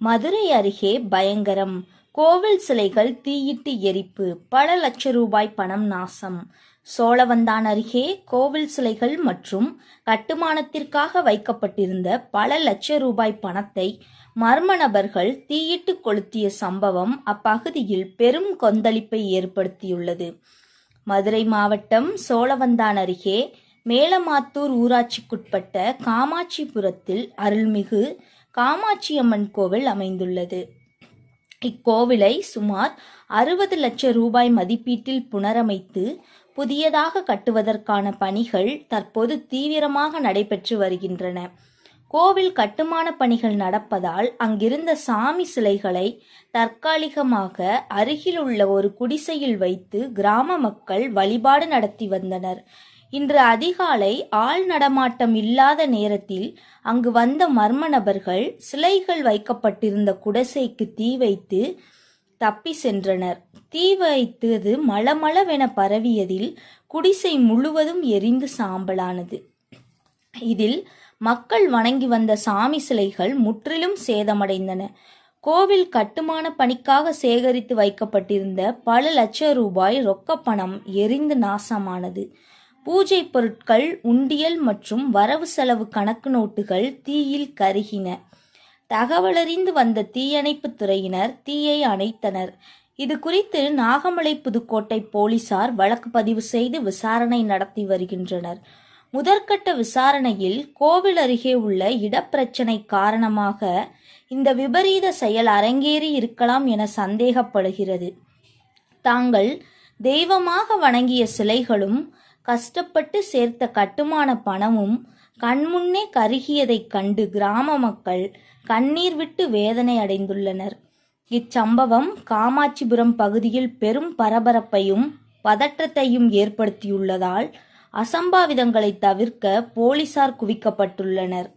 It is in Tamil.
மதுரை அருகே பயங்கரம். கோவில் சிலைகள் தீயிட்டு எரிப்பு, பல லட்ச ரூபாய் பணம் நாசம். சோழவந்தான் அருகே கோவில் சிலைகள் மற்றும் கட்டுமானத்திற்காக வைக்கப்பட்டிருந்த பல லட்ச ரூபாய் பணத்தை மர்ம நபர்கள் தீயிட்டு கொளுத்திய சம்பவம் அப்பகுதியில் பெரும் கொந்தளிப்பை ஏற்படுத்தியுள்ளது. மதுரை மாவட்டம் சோழவந்தான் அருகே மேலமாத்தூர் ஊராட்சிக்குட்பட்ட காமாட்சிபுரத்தில் அருள்மிகு காமாட்சியம்மன் கோவில் அமைந்துள்ளது. இக்கோவிலை சுமார் 60 லட்சம் ரூபாய் மதிப்பீட்டில் புனரமைத்து புதியதாக கட்டுவதற்கான பணிகள் தற்போது தீவிரமாக நடைபெற்று வருகின்றன. கோவில் கட்டுமான பணிகள் நடப்பதால் அங்கிருந்த சாமி சிலைகளை தற்காலிகமாக அருகிலுள்ள ஒரு குடிசையில் வைத்து கிராம மக்கள் வழிபாடு நடத்தி வந்தனர். இன்று அதிகாலை ஆள் நடமாட்டம் இல்லாத நேரத்தில் அங்கு வந்த மர்ம நபர்கள் சிலைகள் வைக்கப்பட்டிருந்த குடிசைக்கு தீ வைத்து தப்பி சென்றனர். தீ வைத்தது மளமளவென பரவியதில் குடிசை முழுவதும் எரிந்து சாம்பலானது. இதில் மக்கள் வணங்கி வந்த சாமி சிலைகள் முற்றிலும் சேதமடைந்தன. கோவில் கட்டுமான பணிக்காக சேகரித்து வைக்கப்பட்டிருந்த பல லட்சம் ரூபாய் ரொக்க பணம் எரிந்து நாசமானது. பூஜை பொருட்கள், உண்டியல் மற்றும் வரவு செலவு கணக்கு நோட்டுகள் தீயில் கருகின. தகவலறிந்து வந்த தீயணைப்பு துறையினர் தீயை அணைத்தனர். இது குறித்து நாகமலை புதுக்கோட்டை போலீசார் வழக்கு பதிவு செய்து விசாரணை நடத்தி வருகின்றனர். முதற்கட்ட விசாரணையில் கோவில் அருகே உள்ள இடப்பிரச்சனை காரணமாக இந்த விபரீத செயல் அரங்கேறி இருக்கலாம் என சந்தேகப்படுகிறது. தாங்கள் தெய்வமாக வணங்கிய சிலைகளும் கஷ்டப்பட்டு சேர்த்த கட்டுமான பணமும் கண்முன்னே கருகியதைக் கண்டு கிராம மக்கள் கண்ணீர் விட்டு வேதனை அடைந்துள்ளனர். இச்சம்பவம் காமாட்சிபுரம் பகுதியில் பெரும் பரபரப்பையும் பதற்றத்தையும் ஏற்படுத்தியுள்ளதால் அசம்பாவிதங்களை தவிர்க்க போலீசார் குவிக்கப்பட்டுள்ளனர்.